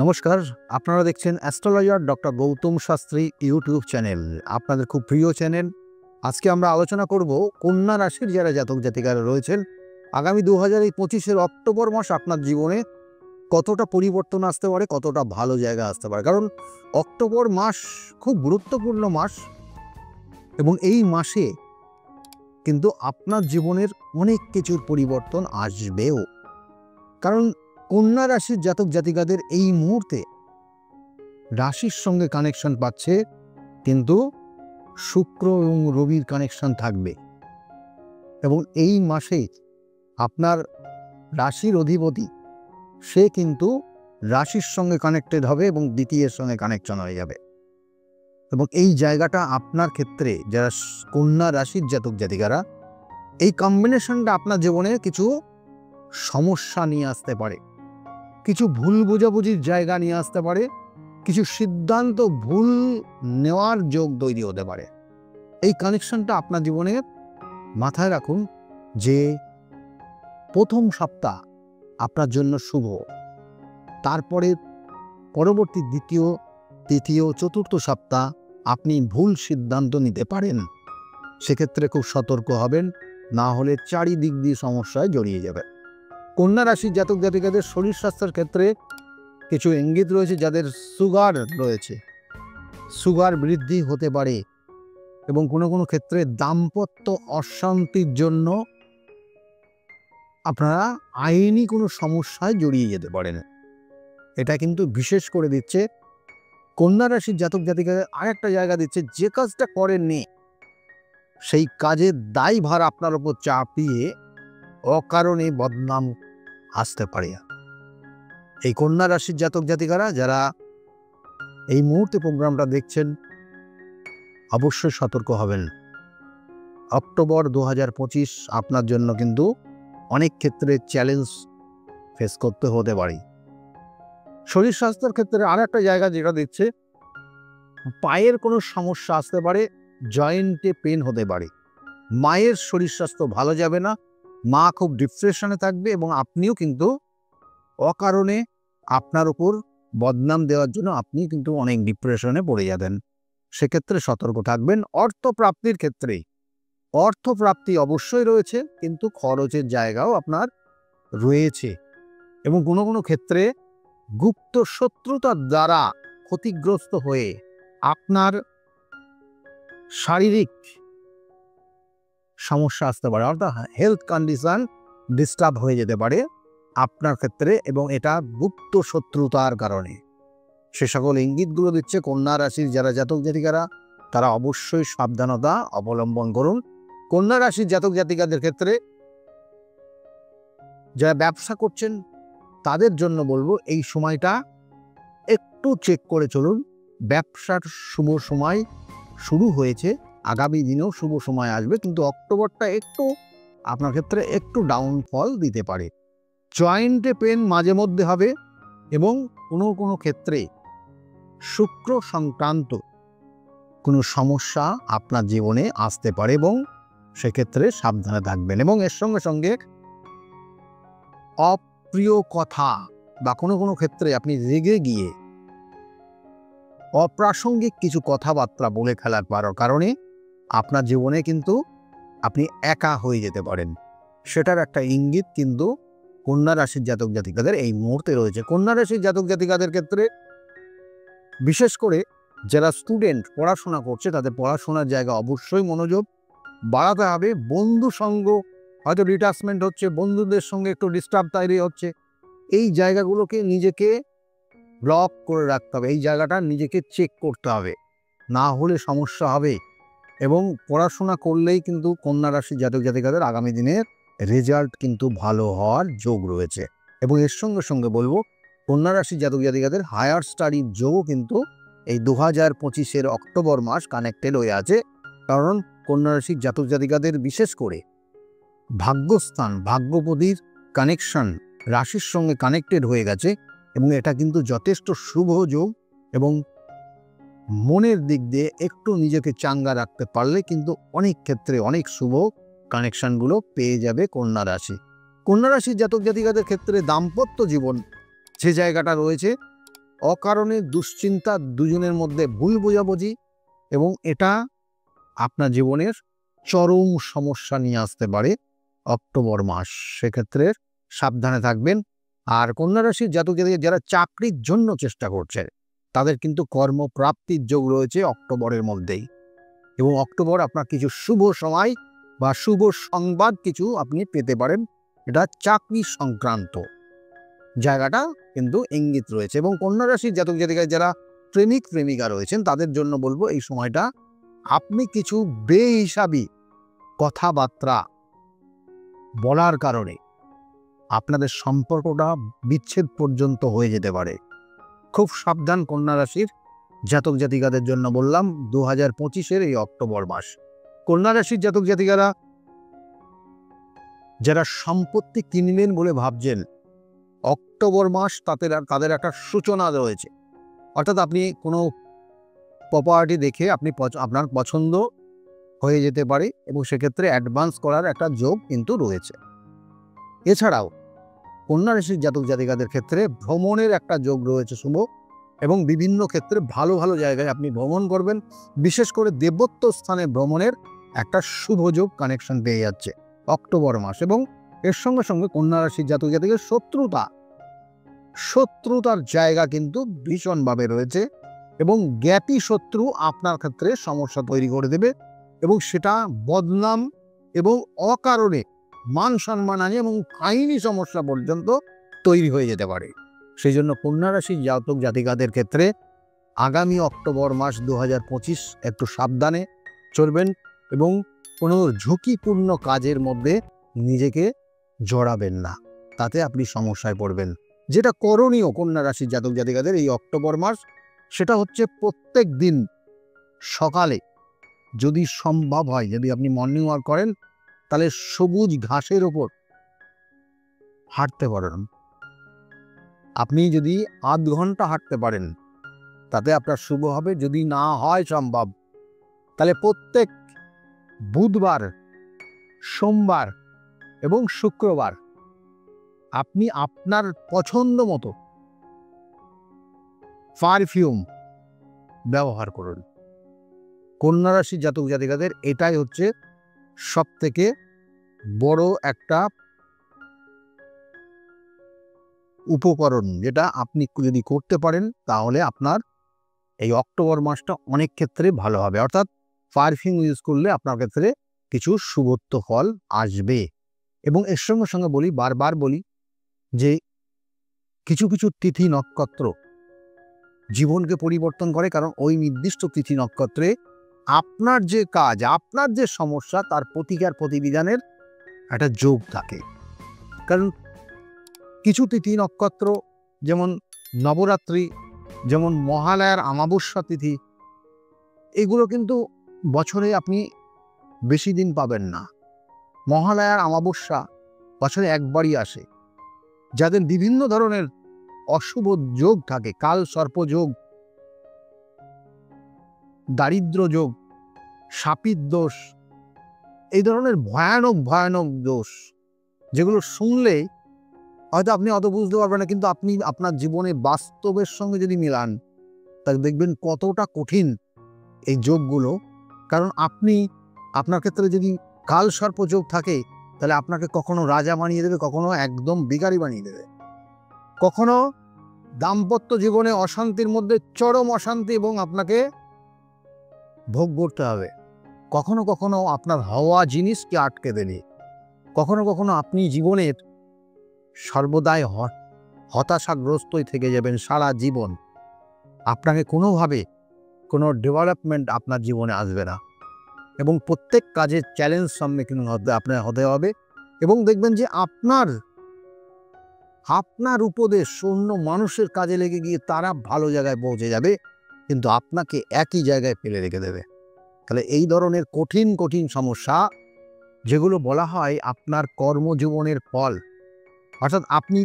নমস্কার, আপনারা দেখছেন astrologer doctor Gautam Shastri YouTube channel. আপনাদের খুব প্রিয় চ্যানেল। আজকে আমরা আলোচনা করব কন্যা রাশির যারা জাতক জাতিকারা রয়েছেন, আগামী 2025-এর অক্টোবর মাস আপনার জীবনে কতটা পরিবর্তন আসতে পারে, কতটা ভালো জায়গা আসতে পারে। কারণ অক্টোবর মাস খুব গুরুত্বপূর্ণ মাস এবং এই মাসে কিন্তু আপনার জীবনের অনেক কিছুর পরিবর্তন আসবেও। কারণ কন্যা রাশির জাতক জাতিকাদের এই মুহূর্তে রাশির সঙ্গে কানেকশন পাচ্ছে, কিন্তু শুক্র এবং রবির কানেকশন থাকবে এবং এই মাসে আপনার রাশির অধিপতি সে কিন্তু রাশির সঙ্গে কানেক্টেড হবে এবং দ্বিতীয়ের সঙ্গে কানেকশন হয়ে যাবে। এবং এই জায়গাটা আপনার ক্ষেত্রে যারা কন্যা রাশির জাতক জাতিকারা, এই কম্বিনেশনটা আপনার জীবনে কিছু সমস্যা নিয়ে আসতে পারে, কিছু ভুল বোঝাবুঝির জায়গা নিয়ে আসতে পারে, কিছু সিদ্ধান্ত ভুল নেওয়ার যোগ তৈরি হতে পারে। এই কানেকশনটা আপনার জীবনে মাথায় রাখুন যে প্রথম সপ্তাহ আপনার জন্য শুভ, তারপরে পরবর্তী দ্বিতীয়, তৃতীয়, চতুর্থ সপ্তাহ আপনি ভুল সিদ্ধান্ত নিতে পারেন। সেক্ষেত্রে খুব সতর্ক হবেন, না হলে চারিদিক দিয়ে সমস্যায় জড়িয়ে যাবে। কন্যা রাশির জাতক জাতিকাদের শরীর স্বাস্থ্যের ক্ষেত্রে কিছু ইঙ্গিত রয়েছে। যাদের সুগার রয়েছে, সুগার বৃদ্ধি হতে পারে এবং কোনো কোনো ক্ষেত্রে দাম্পত্য অশান্তির জন্য আপনারা আইনি কোনো সমস্যায় জড়িয়ে যেতে পারেন। এটা কিন্তু বিশেষ করে দিচ্ছে কন্যা রাশির জাতক জাতিকাদের আরেকটা জায়গা দিচ্ছে, যে কাজটা করেননি সেই কাজের দায়ভার আপনার উপর চাপিয়ে অকারণে বদনাম আসতে পারে। এই কন্যা রাশির জাতক জাতিকারা যারা এই মুহূর্তে প্রোগ্রামটা দেখছেন, অবশ্যই সতর্ক হবেন। অক্টোবর 2025 আপনার জন্য কিন্তু অনেক ক্ষেত্রে চ্যালেঞ্জ ফেস করতে হতে পারে। শরীর স্বাস্থ্যের ক্ষেত্রে আর একটা জায়গা যেটা দিচ্ছে, পায়ের কোনো সমস্যা আসতে পারে, জয়েন্টে পেন হতে পারে, মায়ের শরীর স্বাস্থ্য ভালো যাবে না, মা খুব ডিপ্রেশনে থাকবে এবং আপনিও কিন্তু অকারণে আপনার উপর বদনাম দেওয়ার জন্য আপনি কিন্তু অনেক ডিপ্রেশনে পড়ে যাবেন। সেক্ষেত্রে সতর্ক থাকবেন। অর্থপ্রাপ্তির ক্ষেত্রে অর্থপ্রাপ্তি অবশ্যই রয়েছে, কিন্তু খরচের জায়গাও আপনার রয়েছে এবং কোনো কোনো ক্ষেত্রে গুপ্ত শত্রুতার দ্বারা ক্ষতিগ্রস্ত হয়ে আপনার শারীরিক সমস্যা আসতে পারে, অর্থাৎ হেলথ কন্ডিশন ডিস্টার্ব হয়ে যেতে পারে আপনার ক্ষেত্রে, এবং এটা গুপ্ত শত্রুতার কারণে। সে সকল ইঙ্গিতগুলো দিচ্ছে কন্যা রাশির যারা জাতক জাতিকারা, তারা অবশ্যই সাবধানতা অবলম্বন করুন। কন্যা রাশির জাতক জাতিকাদের ক্ষেত্রে যারা ব্যবসা করছেন তাদের জন্য বলবো, এই সময়টা একটু চেক করে চলুন। ব্যবসার শুভ সময় শুরু হয়েছে, আগামী দিনেও শুভ সময় আসবে, কিন্তু অক্টোবরটা একটু আপনার ক্ষেত্রে একটু ডাউনফল দিতে পারে। জয়েন্টে পেন মাঝে মধ্যে হবে এবং কোনো কোনো ক্ষেত্রে শুক্র সংক্রান্ত কোনো সমস্যা আপনার জীবনে আসতে পারে এবং সেক্ষেত্রে সাবধানে থাকবেন। এবং এর সঙ্গে সঙ্গে অপ্রিয় কথা বা কোনো কোনো ক্ষেত্রে আপনি রেগে গিয়ে অপ্রাসঙ্গিক কিছু কথাবার্তা বলে ফেলার কারণে আপনার জীবনে কিন্তু আপনি একা হয়ে যেতে পারেন। সেটার একটা ইঙ্গিত কিন্তু কন্যা রাশির জাতক জাতিকাদের এই মুহূর্তে রয়েছে। কন্যা রাশির জাতক জাতিকাদের ক্ষেত্রে বিশেষ করে যারা স্টুডেন্ট পড়াশোনা করছে, তাদের পড়াশোনার জায়গা অবশ্যই মনোযোগ বাড়াতে হবে। বন্ধু সঙ্গ হয়তো ডিটাচমেন্ট হচ্ছে, বন্ধুদের সঙ্গে একটু ডিস্টার্ব তৈরি হচ্ছে, এই জায়গাগুলোকে নিজেকে ব্লক করে রাখতে হবে, এই জায়গাটা নিজেকে চেক করতে হবে, না হলে সমস্যা হবে। এবং পড়াশোনা করলেই কিন্তু কন্যা রাশির জাতক জাতিকাদের আগামী দিনের রেজাল্ট কিন্তু ভালো হওয়ার যোগ রয়েছে। এবং এর সঙ্গে সঙ্গে বলবো, কন্যা রাশির জাতক জাতিকাদের হায়ার স্টাডির যোগও কিন্তু এই 2025-এর অক্টোবর মাস কানেক্টেড হয়ে আছে। কারণ কন্যা রাশির জাতক জাতিকাদের বিশেষ করে ভাগ্যস্থান, ভাগ্যপতির কানেকশন রাশির সঙ্গে কানেক্টেড হয়ে গেছে এবং এটা কিন্তু যথেষ্ট শুভ যোগ। এবং মনের দিক দিয়ে একটু নিজেকে চাঙ্গা রাখতে পারলে কিন্তু অনেক ক্ষেত্রে অনেক শুভ কানেকশনগুলো পেয়ে যাবে কন্যা রাশি। কন্যা রাশির জাতক জাতিকাদের ক্ষেত্রে দাম্পত্য জীবন যে জায়গাটা রয়েছে, অকারণে দুশ্চিন্তা, দুজনের মধ্যে ভুল বোঝাবুঝি, এবং এটা আপনার জীবনের চরম সমস্যা নিয়ে আসতে পারে অক্টোবর মাস। সেক্ষেত্রে সাবধানে থাকবেন। আর কন্যা রাশির জাতক জাতিকা যারা চাকরির জন্য চেষ্টা করছে, তাদের কিন্তু কর্মপ্রাপ্তির যোগ রয়েছে অক্টোবরের মধ্যেই। এবং অক্টোবর আপনার কিছু শুভ সময় বা শুভ সংবাদ কিছু আপনি পেতে পারেন, এটা চাকরি সংক্রান্ত জায়গাটা কিন্তু ইঙ্গিত রয়েছে। এবং কন্যা রাশির জাতক জাতিকায় যারা প্রেমিক প্রেমিকা রয়েছেন, তাদের জন্য বলবো এই সময়টা আপনি কিছু বেহিসাবি কথাবার্তা বলার কারণে আপনাদের সম্পর্কটা বিচ্ছেদ পর্যন্ত হয়ে যেতে পারে। খুব সাবধান কন্যা রাশির জাতক জাতিকাদের জন্য বললাম 2025-এর এই অক্টোবর মাস। কন্যা রাশির জাতক জাতিকারা যারা সম্পত্তি কিনবেন বলে ভাবছেন, অক্টোবর মাস তাদের একটা সূচনা রয়েছে। অর্থাৎ আপনি কোনো প্রপার্টি দেখে আপনার পছন্দ হয়ে যেতে পারে এবং সেক্ষেত্রে অ্যাডভান্স করার একটা যোগ কিন্তু রয়েছে। এছাড়াও কন্যা রাশির জাতক জাতিকাদের ক্ষেত্রে ভ্রমণের একটা যোগ রয়েছে শুভ, এবং বিভিন্ন ক্ষেত্রে ভালো ভালো জায়গায় আপনি ভ্রমণ করবেন। বিশেষ করে দেবত্ব স্থানে ভ্রমণের একটা শুভ যোগ কানেকশন পেয়ে যাচ্ছে অক্টোবর মাস। এবং এর সঙ্গে সঙ্গে কন্যা রাশির জাতক জাতিকের শত্রুতার জায়গা কিন্তু ভীষণভাবে রয়েছে, এবং জ্ঞাতি শত্রু আপনার ক্ষেত্রে সমস্যা তৈরি করে দেবে, এবং সেটা বদনাম এবং অকারণে মান সম্মানহানি এবং আইনি সমস্যা পর্যন্ত তৈরি হয়ে যেতে পারে। সেই জন্য কন্যা রাশির জাতক জাতিকাদের ক্ষেত্রে আগামী অক্টোবর মাস 2025 একটু সাবধানে চলবেন এবং কোনো ঝুঁকিপূর্ণ কাজের মধ্যে নিজেকে জড়াবেন না, তাতে আপনি সমস্যায় পড়বেন। যেটা করণীয় কন্যা রাশির জাতক জাতিকাদের এই অক্টোবর মাস, সেটা হচ্ছে প্রত্যেক দিন সকালে যদি সম্ভব হয়, যদি আপনি মর্নিং ওয়াক করেন, তাহলে সবুজ ঘাসের ওপর হাঁটতে পারেন। আপনি যদি আধ ঘন্টা হাঁটতে পারেন, তাতে আপনার শুভ হবে। যদি না হয় সম্ভব, তাহলে প্রত্যেক বুধবার, সোমবার এবং শুক্রবার আপনি আপনার পছন্দ মতো পারফিউম ব্যবহার করুন। কন্যা রাশির জাতক জাতিকাদের এটাই হচ্ছে সবথেকে বড় একটা উপকরণ, যেটা আপনি যদি করতে পারেন তাহলে আপনার এই অক্টোবর মাসটা অনেক ক্ষেত্রে ভালো হবে। অর্থাৎ পারফিউম ইউজ করলে আপনার ক্ষেত্রে কিছু শুভত্ব ফল আসবে। এবং এর সঙ্গে সঙ্গে বারবার বলি যে কিছু কিছু তিথি নক্ষত্র জীবনকে পরিবর্তন করে, কারণ ওই নির্দিষ্ট তিথি নক্ষত্রে আপনার যে কাজ, আপনার যে সমস্যা, তার প্রতিকার প্রতিবিধানের একটা যোগ থাকে। কারণ কিছু তিথি নক্ষত্র, যেমন নবরাত্রি, যেমন মহালয়ার অমাবস্যা তিথি, এগুলো কিন্তু বছরে আপনি বেশি দিন পাবেন না। মহালয়ার অমাবস্যা বছরে একবারই আসে। যাদের বিভিন্ন ধরনের অশুভ যোগ থাকে, কাল সর্প যোগ, দারিদ্র যোগ, শাপিত দোষ, এই ধরনের ভয়ানক ভয়ানক দোষ, যেগুলো শুনলে হয়তো আপনি অত বুঝতে পারবেন না, কিন্তু আপনি আপনার জীবনে বাস্তবের সঙ্গে যদি মিলান, তাহলে দেখবেন কতটা কঠিন এই যোগগুলো। কারণ আপনার ক্ষেত্রে যদি কাল সর্প যোগ থাকে, তাহলে আপনাকে কখনো রাজা বানিয়ে দেবে, কখনো একদম বিকারি বানিয়ে দেবে, কখনো দাম্পত্য জীবনে অশান্তির মধ্যে চরম অশান্তি এবং আপনাকে ভোগ করতে হবে। কখনো কখনো আপনার হওয়া জিনিসকে আটকে দেবে। কখনো কখনো আপনি জীবনের সর্বদাই হতাশাগ্রস্তই থেকে যাবেন সারা জীবন। আপনাকে কোনোভাবে কোনো ডেভেলপমেন্ট আপনার জীবনে আসবে না, এবং প্রত্যেক কাজের চ্যালেঞ্জ সম্মুখীন আপনার হতে হবে। এবং দেখবেন যে আপনার উপদেশ অন্য মানুষের কাজে লেগে গিয়ে তারা ভালো জায়গায় পৌঁছে যাবে, কিন্তু আপনাকে একই জায়গায় ফেলে রেখে দেবে। তাহলে এই ধরনের কঠিন কঠিন সমস্যা, যেগুলো বলা হয় আপনার কর্মজীবনের ফল, অর্থাৎ আপনি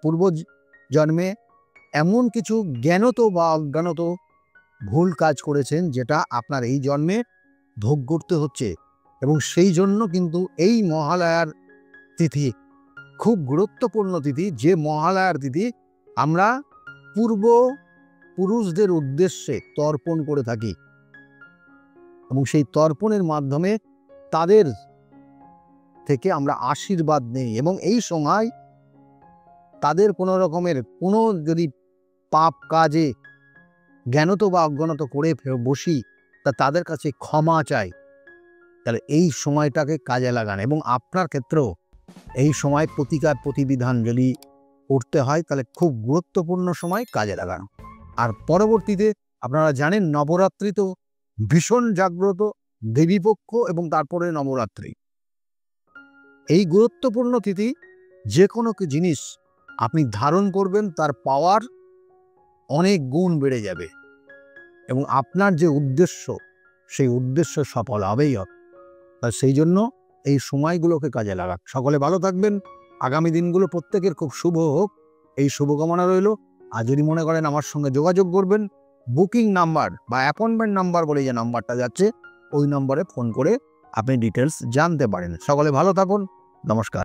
পূর্বজন্মে এমন কিছু জ্ঞানত বা অজ্ঞানত ভুল কাজ করেছেন, যেটা আপনার এই জন্মে ভোগ করতে হচ্ছে। এবং সেই জন্য কিন্তু এই মহালয়ার তিথি খুব গুরুত্বপূর্ণ তিথি, যে মহালয়ার তিথি আমরা পূর্ব পুরুষদের উদ্দেশ্যে তর্পণ করে থাকি এবং সেই তর্পণের মাধ্যমে তাদের থেকে আমরা আশীর্বাদ নেই। এবং এই সময় তাদের কোনো রকমের কোনো যদি পাপ কাজে জ্ঞানত বা অজ্ঞানত করে বসি, তা তাদের কাছে ক্ষমা চাই। তাহলে এই সময়টাকে কাজে লাগান এবং আপনার ক্ষেত্রেও এই সময় প্রতিকার প্রতিবিধান যদি করতে হয় তাহলে খুব গুরুত্বপূর্ণ সময় কাজে লাগানো। আর পরবর্তীতে আপনারা জানেন নবরাত্রি তো ভীষণ জাগ্রত দেবীপক্ষ এবং তারপরে নবরাত্রি, এই গুরুত্বপূর্ণ তিথি যে কোনো জিনিস আপনি ধারণ করবেন তার পাওয়ার অনেক গুণ বেড়ে যাবে এবং আপনার যে উদ্দেশ্য সেই উদ্দেশ্য সফল হবেই হবে। তা সেই জন্য এই সময়গুলোকে কাজে লাগান। সকলে ভালো থাকবেন। আগামী দিনগুলো প্রত্যেকের খুব শুভ হোক, এই শুভকামনা রইল। আর যদি মনে করেন আমার সঙ্গে যোগাযোগ করবেন, বুকিং নাম্বার বা অ্যাপয়েন্টমেন্ট নাম্বার বলে যে নাম্বারটা যাচ্ছে ওই নম্বরে ফোন করে আপনি ডিটেলস জানতে পারেন। সকলে ভালো থাকুন। নমস্কার।